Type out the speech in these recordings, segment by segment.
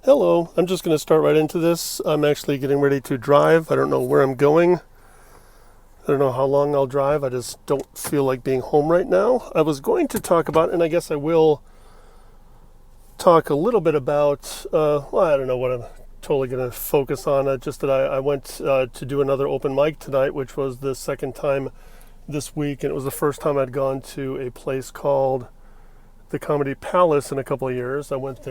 Hello, I'm just going to start right into this. I'm actually getting ready to drive. I don't know where I'm going. I don't know how long I'll drive. I just don't feel like being home right now. I was going to talk about, and I guess I will talk a little bit about, I don't know what I'm totally going to focus on. Just that I went to do another open mic tonight, which was the second time this week, and it was the first time I'd gone to a place called the Comedy Palace in a couple of years. I went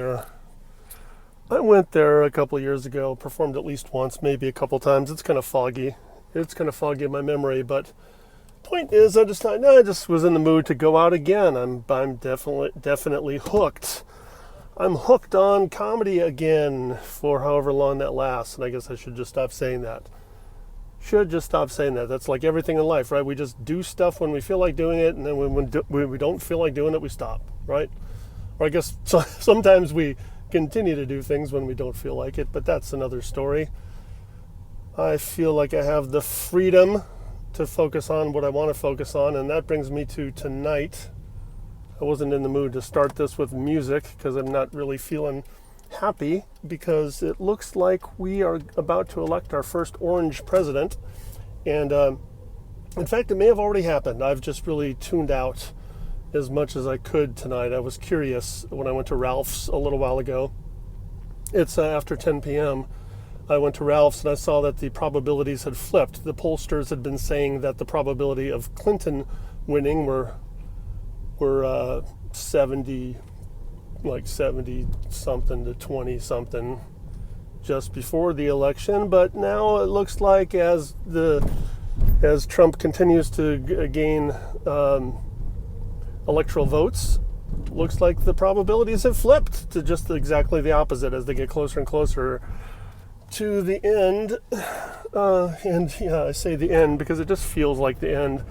there a couple of years ago, performed at least once, maybe a couple times. It's kind of foggy. It's kind of foggy in my memory, but point is, I just was in the mood to go out again. I'm definitely hooked. I'm hooked on comedy again for however long that lasts, and I guess I should just stop saying that. That's like everything in life, right? We just do stuff when we feel like doing it, and then when we don't feel like doing it, we stop, right? Or I guess sometimes we continue to do things when we don't feel like it, but that's another story. I feel like I have the freedom to focus on what I want to focus on, and that brings me to tonight. I wasn't in the mood to start this with music because I'm not really feeling happy because it looks like we are about to elect our first orange president, and in fact, it may have already happened. I've just really tuned out as much as I could tonight. I was curious when I went to Ralph's a little while ago. It's after 10 p.m. I went to Ralph's and I saw that the probabilities had flipped. The pollsters had been saying that the probability of Clinton winning were 70 something to 20 something just before the election, but now it looks like as Trump continues to gain electoral votes, looks like the probabilities have flipped to just exactly the opposite as they get closer and closer to the end. And yeah, I say the end because it just feels like the end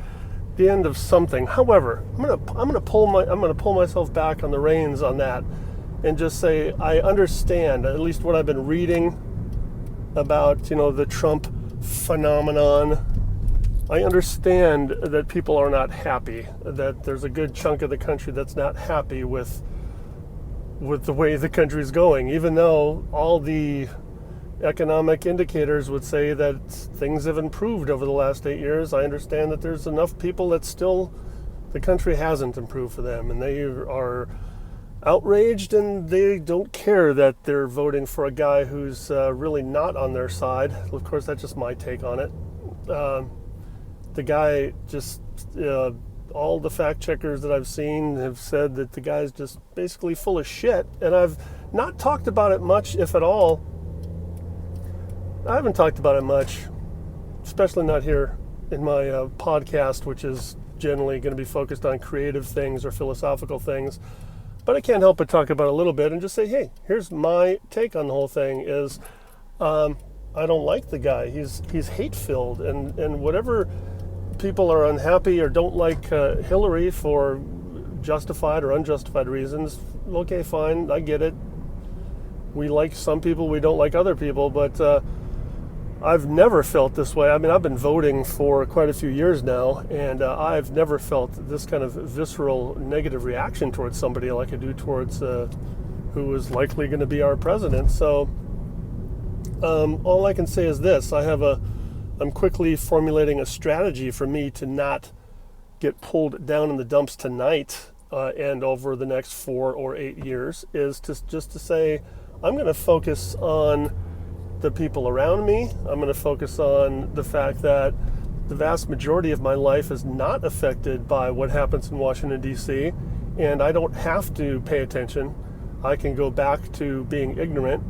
of something. However, I'm gonna pull myself back on the reins on that and just say I understand at least what I've been reading about, the Trump phenomenon. I understand that people are not happy, that there's a good chunk of the country that's not happy with the way the country's going, even though all the economic indicators would say that things have improved over the last 8 years. I understand that there's enough people that still the country hasn't improved for them, and they are outraged and they don't care that they're voting for a guy who's really not on their side. Of course, that's just my take on it. The guy just, all the fact checkers that I've seen have said that the guy's just basically full of shit. And I've not talked about it much, if at all. I haven't talked about it much, especially not here in my podcast, which is generally going to be focused on creative things or philosophical things. But I can't help but talk about it a little bit and just say, hey, here's my take on the whole thing is I don't like the guy. He's hate-filled, and whatever people are unhappy or don't like Hillary for justified or unjustified reasons, okay, fine, I get it. We like some people, we don't like other people, but I've never felt this way. I mean, I've been voting for quite a few years now, and I've never felt this kind of visceral negative reaction towards somebody like I do towards who is likely going to be our president. So all I can say is this. I'm quickly formulating a strategy for me to not get pulled down in the dumps tonight and over the next 4 or 8 years, is just to say I'm going to focus on the people around me. I'm going to focus on the fact that the vast majority of my life is not affected by what happens in Washington, D.C., and I don't have to pay attention. I can go back to being ignorant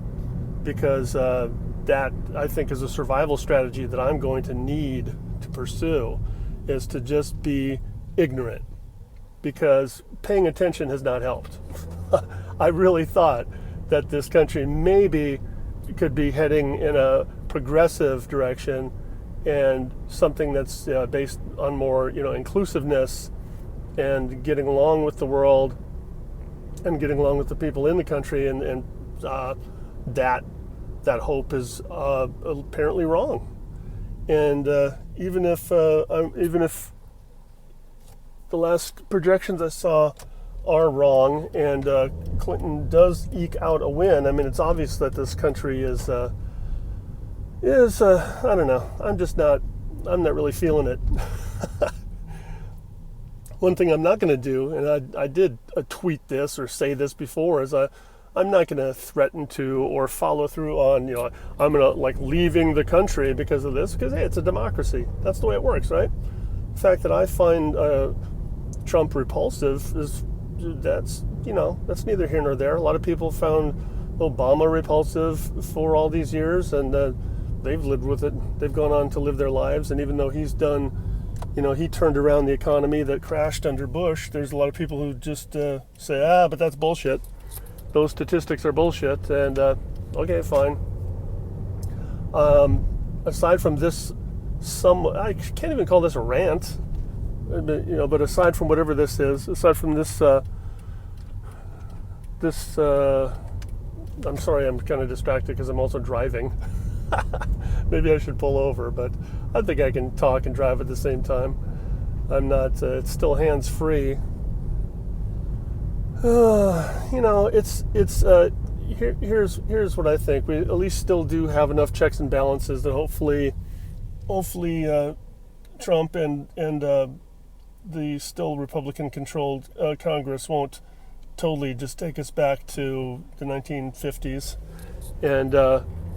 because that, I think, is a survival strategy that I'm going to need to pursue, is to just be ignorant, because paying attention has not helped. I really thought that this country maybe could be heading in a progressive direction and something that's based on more, inclusiveness and getting along with the world and getting along with the people in the country, and that hope is apparently wrong. And even if the last projections I saw are wrong, and Clinton does eke out a win. I mean, it's obvious that this country is I don't know. I'm not really feeling it. One thing I'm not going to do, and I did tweet this or say this before, is I'm not going to threaten to or follow through on, I'm going to like leaving the country because of this, because hey, it's a democracy. That's the way it works, right? The fact that I find Trump repulsive that's neither here nor there. A lot of people found Obama repulsive for all these years, and they've lived with it. They've gone on to live their lives, and even though he's done, he turned around the economy that crashed under Bush, there's a lot of people who just say, but that's bullshit. Those statistics are bullshit, and okay, fine. Aside from this, I can't even call this a rant, but aside from whatever this is, aside from this, I'm sorry, I'm kind of distracted because I'm also driving. Maybe I should pull over, but I think I can talk and drive at the same time. I'm not, it's still hands-free. Here's what I think. We at least still do have enough checks and balances that hopefully Trump and the still Republican-controlled Congress won't totally just take us back to the 1950s.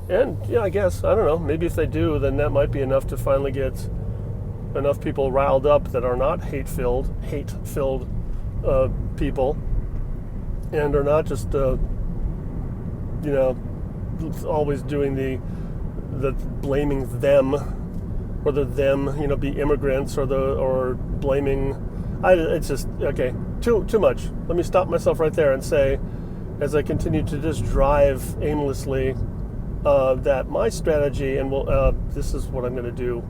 And yeah, I guess, I don't know, maybe if they do, then that might be enough to finally get enough people riled up that are not hate-filled people, and are not just always doing the blaming them, or the them be immigrants, or blaming. It's just okay, too much. Let me stop myself right there and say, as I continue to just drive aimlessly, that my strategy, and this is what I'm going to do,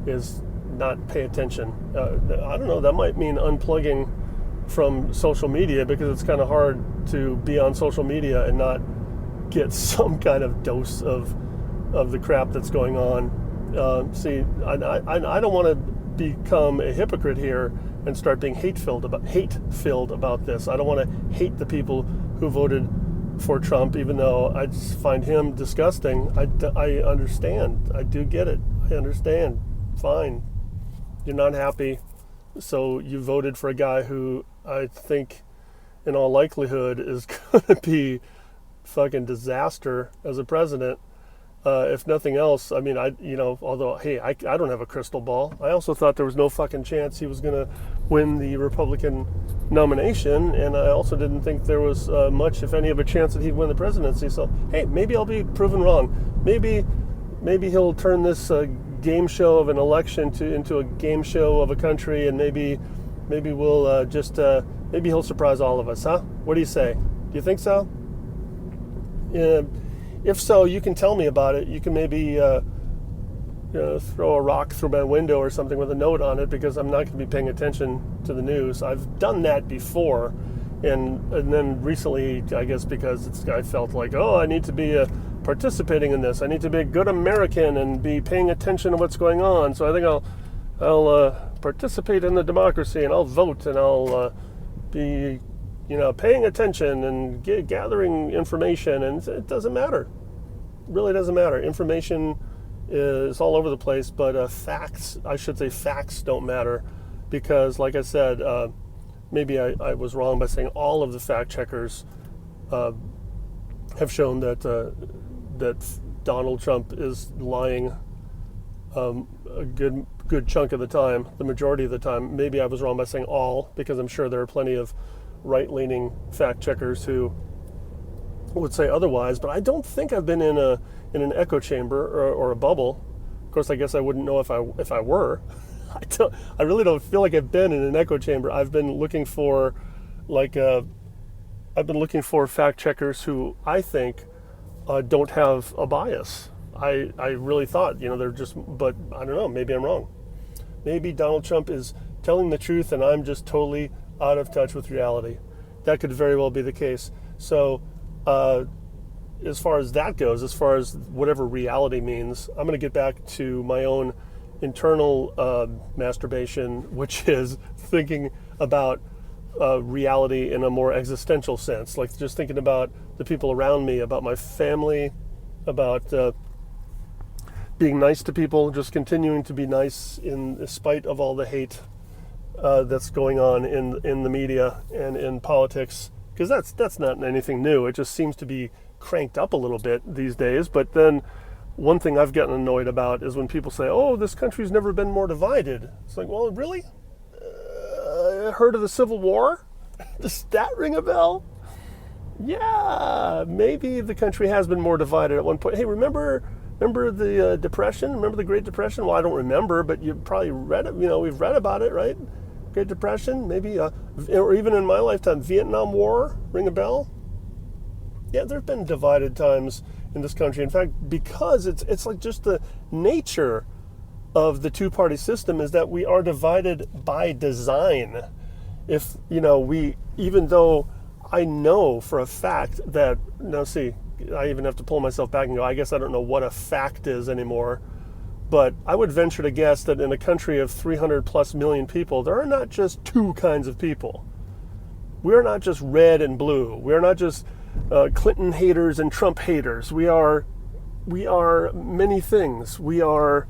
is not pay attention. I don't know, that might mean unplugging from social media, because it's kind of hard to be on social media and not get some kind of dose of the crap that's going on. I don't want to become a hypocrite here and start being hate-filled about this. I don't want to hate the people who voted for Trump, even though I just find him disgusting. I understand. I do get it. I understand. Fine. You're not happy, so you voted for a guy who I think, in all likelihood, is going to be fucking disaster as a president. If nothing else, I mean, although, hey, I don't have a crystal ball. I also thought there was no fucking chance he was going to win the Republican nomination, and I also didn't think there was much, if any, of a chance that he'd win the presidency. So, hey, maybe I'll be proven wrong. Maybe he'll turn this game show of an election into a game show of a country, and maybe we'll maybe he'll surprise all of us, huh? What do you say? Do you think so? If so, you can tell me about it. You can maybe throw a rock through my window or something with a note on it, because I'm not going to be paying attention to the news. I've done that before, and then recently, I guess because I felt like, I need to be participating in this. I need to be a good American and be paying attention to what's going on. So I think I'll participate in the democracy, and I'll vote, and I'll be paying attention and gathering information, and it doesn't matter. It really doesn't matter. Information is all over the place, but facts don't matter, because, like I said, maybe I was wrong by saying all of the fact checkers have shown that Donald Trump is lying a good chunk of the time, the majority of the time. Maybe I was wrong by saying all, because I'm sure there are plenty of right-leaning fact checkers who would say otherwise, but I don't think I've been in an echo chamber or a bubble. Of course, I guess I wouldn't know if I were. I really don't feel like I've been in an echo chamber. I've been looking for fact checkers who I think don't have a bias. I really thought, they're just, but I don't know, maybe I'm wrong. Maybe Donald Trump is telling the truth and I'm just totally out of touch with reality. That could very well be the case. So as far as that goes, as far as whatever reality means, I'm going to get back to my own internal masturbation, which is thinking about reality in a more existential sense, like just thinking about the people around me, about my family, about being nice to people, just continuing to be nice in spite of all the hate that's going on in the media and in politics, because that's not anything new. It just seems to be cranked up a little bit these days. But then one thing I've gotten annoyed about is when people say, oh, this country's never been more divided. It's like, well, really? Heard of the Civil War? Does that ring a bell? Yeah, maybe the country has been more divided at one point. Hey, remember the Depression? Remember the Great Depression? Well, I don't remember, but you probably read it. We've read about it, right? Great Depression, maybe, or even in my lifetime, Vietnam War, ring a bell? Yeah, there have been divided times in this country. In fact, because it's like just the nature of the two-party system is that we are divided by design. If, even though I know for a fact that, I even have to pull myself back and go, I guess I don't know what a fact is anymore. But I would venture to guess that in a country of 300 plus million people, there are not just two kinds of people. We are not just red and blue. We are not just Clinton haters and Trump haters. We are many things. We are,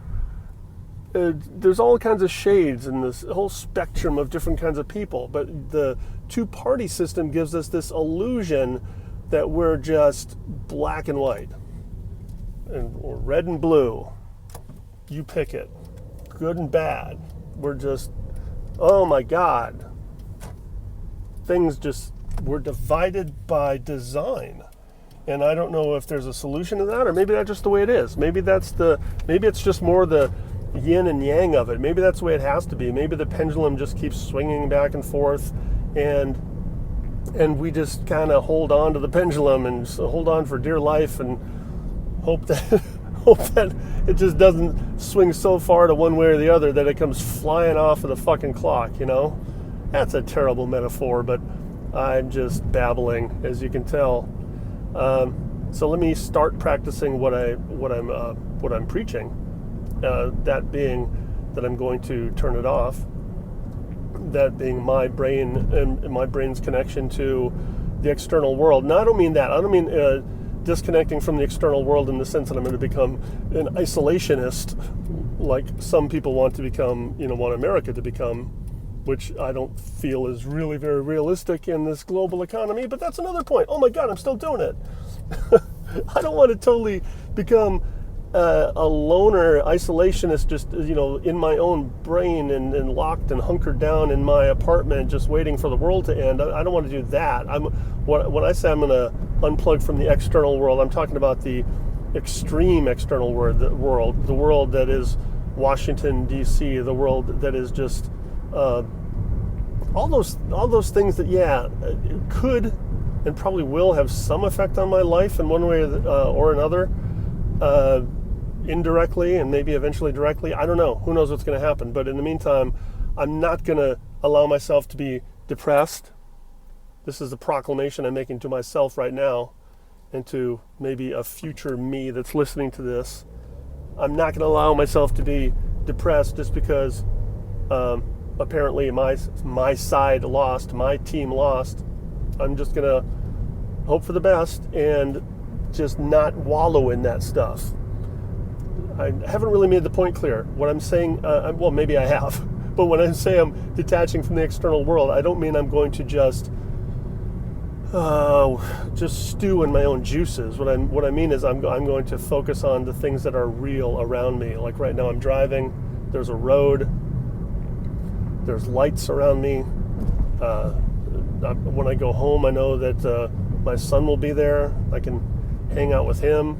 there's all kinds of shades in this whole spectrum of different kinds of people. But the two-party system gives us this illusion that we're just black and white, or red and blue. You pick it. Good and bad. We're just, oh my God. We're divided by design. And I don't know if there's a solution to that, or maybe that's just the way it is. Maybe it's just more the yin and yang of it. Maybe that's the way it has to be. Maybe the pendulum just keeps swinging back and forth, and we just kind of hold on to the pendulum and hold on for dear life and hope that it just doesn't swing so far to one way or the other that it comes flying off of the fucking clock, That's a terrible metaphor, but I'm just babbling, as you can tell. So let me start practicing what I'm preaching. That being that I'm going to turn it off. That being my brain and my brain's connection to the external world. Now, I don't mean that. I don't mean disconnecting from the external world in the sense that I'm going to become an isolationist, like some people want to become, want America to become, which I don't feel is really very realistic in this global economy. But that's another point. Oh my God, I'm still doing it. I don't want to totally become a loner isolationist, just in my own brain and locked and hunkered down in my apartment, just waiting for the world to end. I don't want to do that. When I say I'm going to unplug from the external world, I'm talking about the extreme external world, the world that is Washington D.C., the world that is just all those things that could and probably will have some effect on my life in one way or another. Indirectly and maybe eventually directly. I don't know. Who knows what's going to happen? But in the meantime, I'm not going to allow myself to be depressed. This is the proclamation I'm making to myself right now and to maybe a future me that's listening to this. I'm not going to allow myself to be depressed just because apparently my side lost, my team lost. I'm just going to hope for the best and just not wallow in that stuff. I haven't really made the point clear. What I'm saying, well, maybe I have, but when I say I'm detaching from the external world, I don't mean I'm going to just stew in my own juices. What I mean is I'm going to focus on the things that are real around me. Like right now I'm driving, there's a road, there's lights around me. When I go home, I know that my son will be there. I can hang out with him.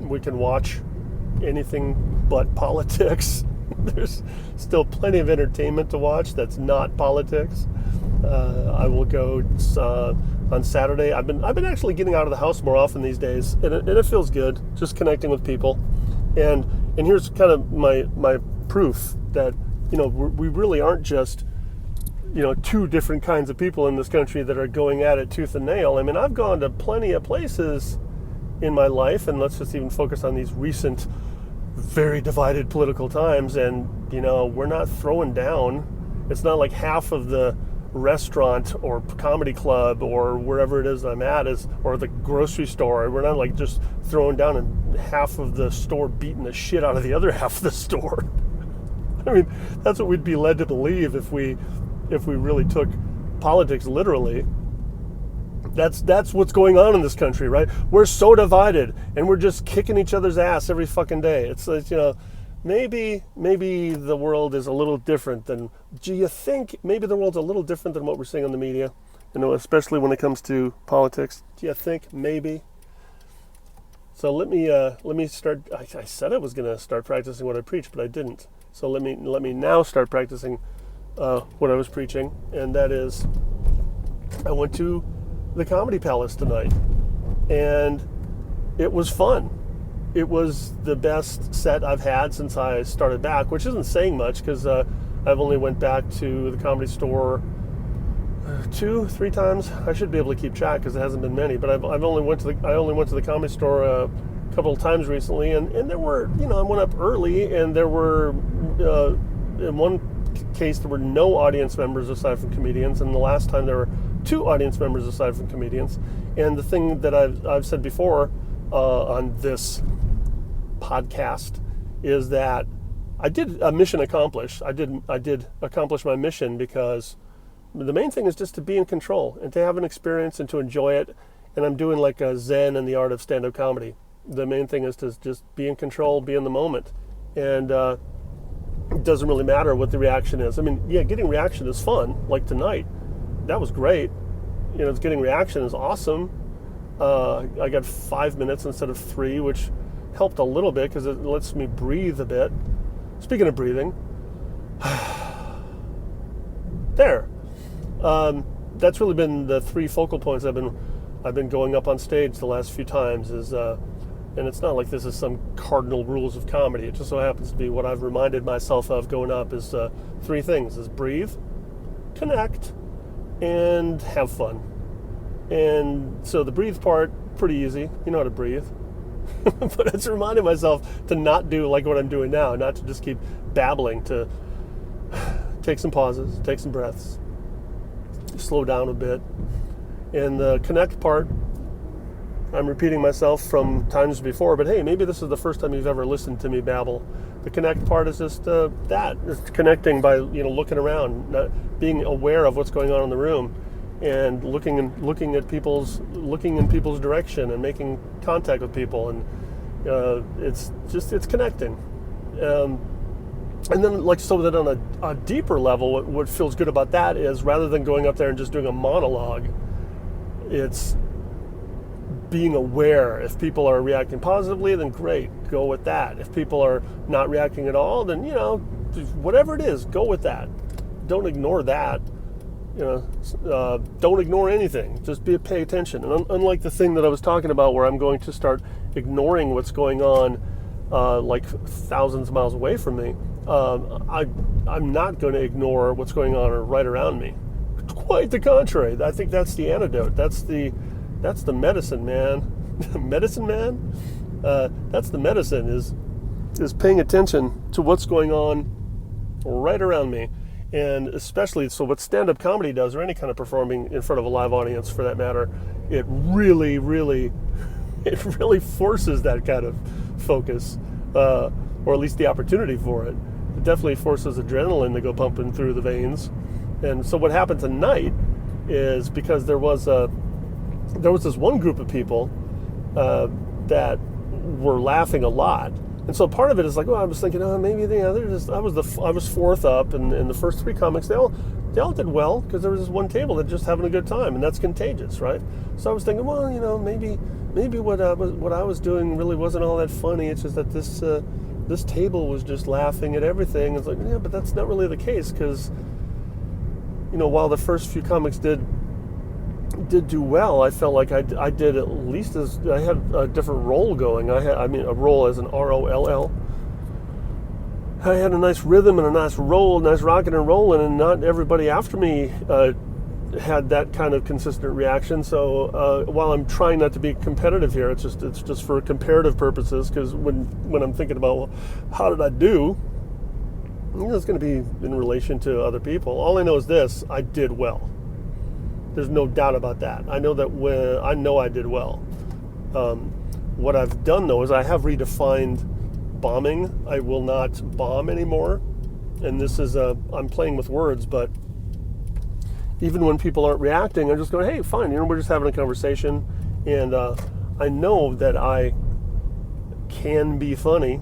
We can watch anything but politics. There's still plenty of entertainment to watch that's not politics. I will go on Saturday. I've been actually getting out of the house more often these days, and it feels good, just connecting with people. And here's kind of my proof that we really aren't just two different kinds of people in this country that are going at it tooth and nail. I mean, I've gone to plenty of places in my life, and let's just even focus on these recent, very divided political times, and we're not throwing down. It's not like half of the restaurant or comedy club or wherever it is I'm at, or the grocery store. We're not like just throwing down and half of the store beating the shit out of the other half of the store. I mean, that's what we'd be led to believe if we really took politics literally. That's what's going on in this country, right? We're so divided, and we're just kicking each other's ass every fucking day. It's maybe the world is a little different than. Do you think maybe the world's a little different than what we're seeing on the media? Especially when it comes to politics. Do you think maybe? So let me start. I said I was going to start practicing what I preach, but I didn't. So let me now start practicing what I was preaching, and that is, I went to the Comedy Palace tonight, and it was fun. It was the best set I've had since I started back, which isn't saying much because I've only went back to the Comedy Store 2-3 times. I should be able to keep track because it hasn't been many, but I only went to the Comedy Store a couple of times recently, and there were, I went up early, and there were in one case there were no audience members aside from comedians, and the last time there were 2 audience members aside from comedians. And the thing that I've said before on this podcast is that I did a mission accomplished. I did accomplish my mission, because the main thing is just to be in control and to have an experience and to enjoy it. And I'm doing like a Zen in the art of stand-up comedy. The main thing is to just be in control, be in the moment, and it doesn't really matter what the reaction is. I mean, yeah, getting reaction is fun. Like tonight, that was great. Getting reaction is awesome. I got 5 minutes instead of 3, which helped a little bit because it lets me breathe a bit. Speaking of breathing, there. That's really been the 3 focal points I've been going up on stage the last few times. And it's not like this is some cardinal rules of comedy. It just so happens to be what I've reminded myself of going up is 3 things: is breathe, connect, and have fun. And so the breathe part, pretty easy. You know how to breathe. But it's reminding myself to not do like what I'm doing now, not to just keep babbling, to take some pauses, take some breaths, slow down a bit. And the connect part, I'm repeating myself from times before, but hey, maybe this is the first time you've ever listened to me babble. The connect part is just it's connecting by looking around, not being aware of what's going on in the room, and looking in people's direction and making contact with people, and it's connecting. And then, so that on a deeper level, what feels good about that is, rather than going up there and just doing a monologue, it's being aware. If people are reacting positively, then great, go with that. If people are not reacting at all, then whatever it is, go with that. Don't ignore that. Don't ignore anything. Just pay attention. And unlike the thing that I was talking about, where I'm going to start ignoring what's going on, like thousands of miles away from me, I'm not going to ignore what's going on right around me. Quite the contrary. I think that's the antidote. That's the medicine, man. Medicine man? That's the medicine, is paying attention to what's going on right around me. And especially, so what stand-up comedy does, or any kind of performing in front of a live audience for that matter, it really forces that kind of focus, or at least the opportunity for it. It definitely forces adrenaline to go pumping through the veins. And so what happened tonight is, because there was this one group of people that were laughing a lot, and so part of it is like, well, I was thinking, maybe I was fourth up, and the first 3 comics, they all did well, because there was this one table that just having a good time, and that's contagious, right? So I was thinking, well, maybe what I was doing really wasn't all that funny. It's just that this table was just laughing at everything. It's like, yeah, but that's not really the case, because while the first few comics did do well, I felt like I did at least as I had a different role going. I mean a role as an ROLL. I had a nice rhythm and a nice roll, nice rocking and rolling, and not everybody after me had that kind of consistent reaction. So while I'm trying not to be competitive here, it's just for comparative purposes, because when I'm thinking about, well, how did I do? It's going to be in relation to other people. All I know is this: I did well. There's no doubt about that. I know that I did well. What I've done though is I have redefined bombing. I will not bomb anymore. And this is I'm playing with words, but even when people aren't reacting, I'm just going, hey, fine, we're just having a conversation. And I know that I can be funny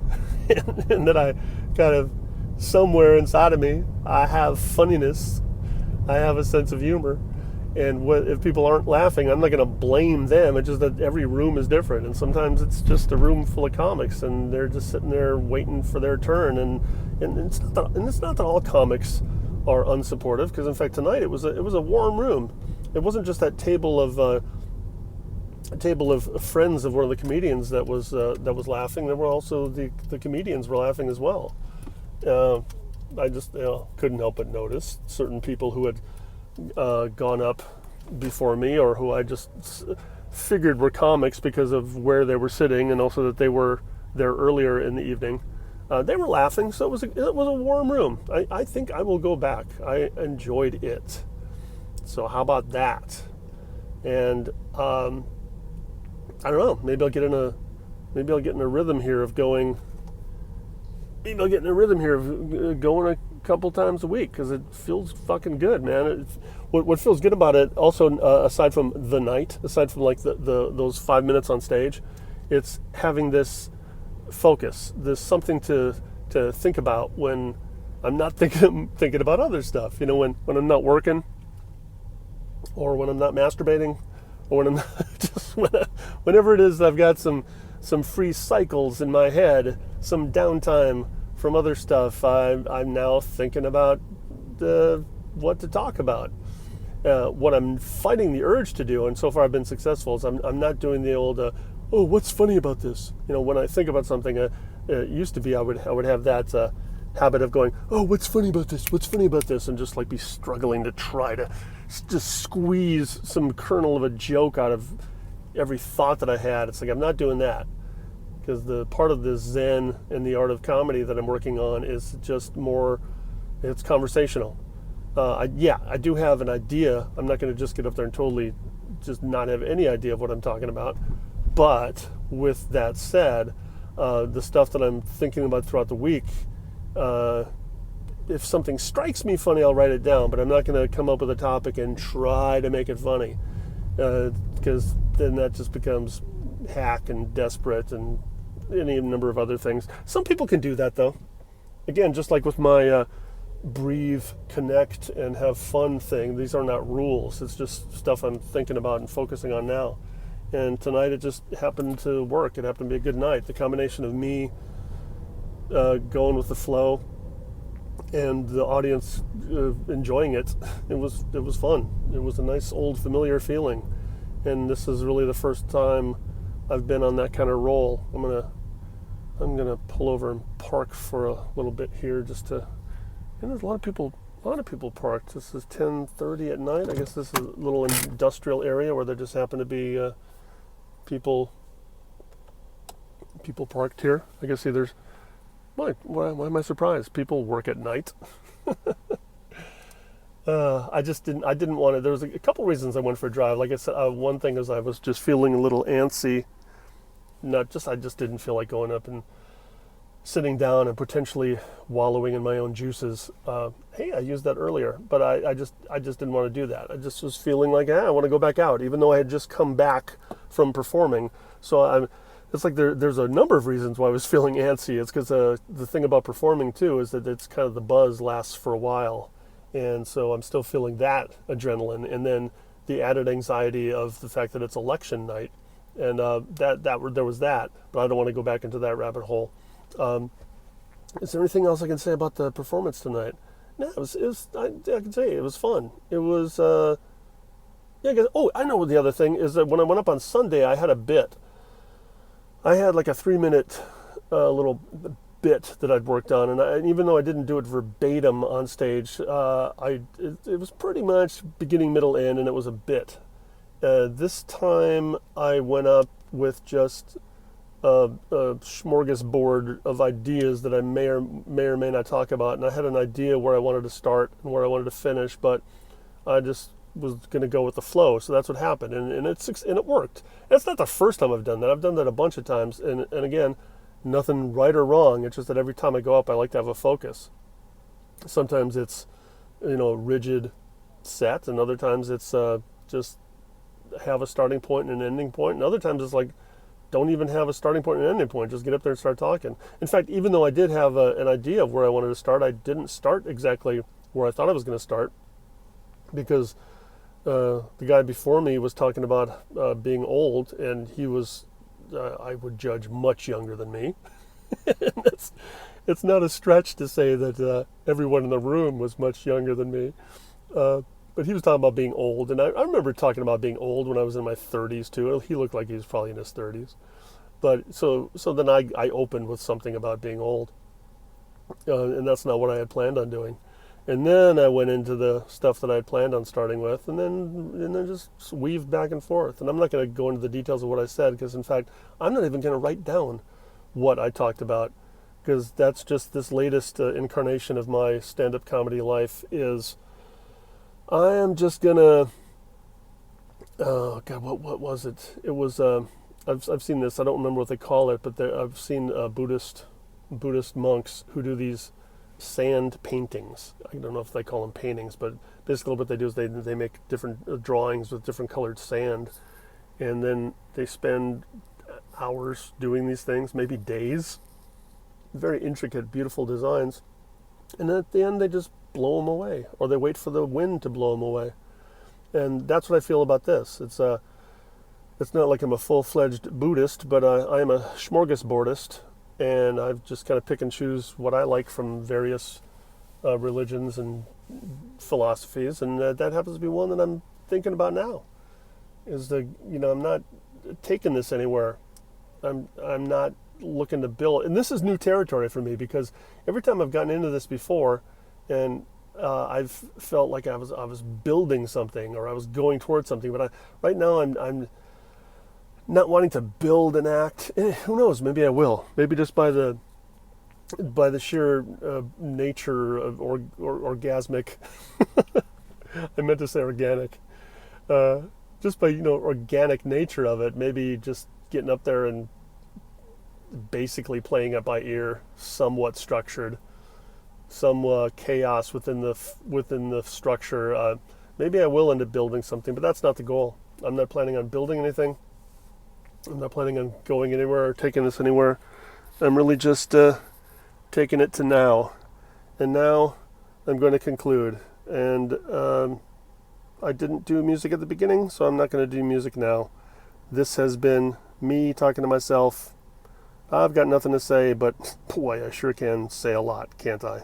and that I kind of, somewhere inside of me, I have funniness. I have a sense of humor. And if people aren't laughing, I'm not going to blame them. It's just that every room is different. And sometimes it's just a room full of comics and they're just sitting there waiting for their turn. And it's not that all comics are unsupportive, because in fact tonight it was a warm room. It wasn't just that table of friends of one of the comedians that was laughing. There were also the comedians were laughing as well. I just couldn't help but notice certain people who had gone up before me, or who I just figured were comics because of where they were sitting, and also that they were there earlier in the evening. They were laughing, so it was a warm room. I think I will go back. I enjoyed it. So how about that? And I don't know. Maybe I'll get in a rhythm here of going. Maybe I'll get in a rhythm here of going a couple times a week, because it feels fucking good, man. What feels good about it, also aside from the night, aside from like those 5 minutes on stage, it's having this focus. There's something to think about when I'm not thinking about other stuff. When I'm not working, or when I'm not masturbating, or when I'm not, just whenever it is that I've got some free cycles in my head, some downtime from other stuff. I'm now thinking about what to talk about. What I'm fighting the urge to do, and so far I've been successful, is I'm not doing the old, oh, what's funny about this? When I think about something, it used to be I would have that habit of going, oh, what's funny about this? What's funny about this? And just like be struggling to try to just squeeze some kernel of a joke out of every thought that I had. It's like I'm not doing that, because the part of the Zen and the art of comedy that I'm working on is just more, it's conversational. I do have an idea. I'm not going to just get up there and totally just not have any idea of what I'm talking about. But with that said, the stuff that I'm thinking about throughout the week, if something strikes me funny, I'll write it down, but I'm not going to come up with a topic and try to make it funny, because then that just becomes hack and desperate and any number of other things. Some people can do that, though. Again, just like with my breathe, connect, and have fun thing, these are not rules. It's just stuff I'm thinking about and focusing on now. And tonight it just happened to work. It happened to be a good night. The combination of me going with the flow and the audience enjoying it, it was fun. It was a nice old familiar feeling. And this is really the first time I've been on that kind of roll. I'm gonna pull over and park for a little bit here, just to. And there's a lot of people parked. This is 10:30 at night. I guess this is a little industrial area where there just happen to be people parked here. I guess there's. Why am I surprised? People work at night. I didn't want to. There was a couple reasons I went for a drive. Like I said, one thing is I was just feeling a little antsy. I just didn't feel like going up and sitting down and potentially wallowing in my own juices. Hey, I used that earlier, but I just didn't want to do that. I just was feeling like, I want to go back out, even though I had just come back from performing. So it's like there's a number of reasons why I was feeling antsy. It's because the thing about performing too is that it's kind of the buzz lasts for a while, and so I'm still feeling that adrenaline, and then the added anxiety of the fact that it's election night, and there was that. But I don't want to go back into that rabbit hole. Is there anything else I can say about the performance tonight? No, I can say it was fun. It was, I know what the other thing is, that when I went up on Sunday, I had a bit. I had like a 3-minute little bit that I'd worked on, and even though I didn't do it verbatim on stage, it was pretty much beginning, middle, end, and it was a bit. This time I went up with just a smorgasbord of ideas that I may or may not talk about, and I had an idea where I wanted to start and where I wanted to finish, but I just was going to go with the flow. So that's what happened, and it worked. And it's not the first time I've done that. I've done that a bunch of times, and again, nothing right or wrong. It's just that every time I go up, I like to have a focus. Sometimes it's rigid set, and other times it's just have a starting point and an ending point, and other times it's like don't even have a starting point and an ending point. Just get up there and start talking. In fact, even though I did have an idea of where I wanted to start, I didn't start exactly where I thought I was going to start, because the guy before me was talking about being old, and he was, I would judge, much younger than me. It's not a stretch to say that everyone in the room was much younger than me. But he was talking about being old, and I remember talking about being old when I was in my 30s too. He looked like he was probably in his 30s. But so then I opened with something about being old, and that's not what I had planned on doing. And then I went into the stuff that I had planned on starting with, and then just weaved back and forth. And I'm not going to go into the details of what I said, because in fact I'm not even going to write down what I talked about, because that's just this latest incarnation of my stand-up comedy life. Is I am just gonna, oh God, what was it? It was I've seen this. I don't remember what they call it, but I've seen Buddhist monks who do these sand paintings. I don't know if they call them paintings, but basically what they do is they make different drawings with different colored sand, and then they spend hours doing these things, maybe days. Very intricate, beautiful designs, and then at the end they just blow them away, or they wait for the wind to blow them away. And that's what I feel about this. It's not like I'm a full-fledged Buddhist, but I am a smorgasbordist, and I just kind of pick and choose what I like from various religions and philosophies, and that happens to be one that I'm thinking about now. I'm not taking this anywhere. I'm not looking to build, and this is new territory for me, because every time I've gotten into this before, and I've felt like I was building something, or I was going towards something, but right now I'm not wanting to build an act. Who knows? Maybe I will. Maybe just by the sheer nature of orgasmic. I meant to say organic. Just by organic nature of it. Maybe just getting up there and basically playing it by ear, somewhat structured, some chaos within the structure. Maybe I will end up building something, but that's not the goal. I'm not planning on building anything. I'm not planning on going anywhere or taking this anywhere. I'm really just taking it to now. And now I'm going to conclude. And I didn't do music at the beginning, so I'm not going to do music now. This has been me talking to myself. I've got nothing to say, but boy, I sure can say a lot, can't I?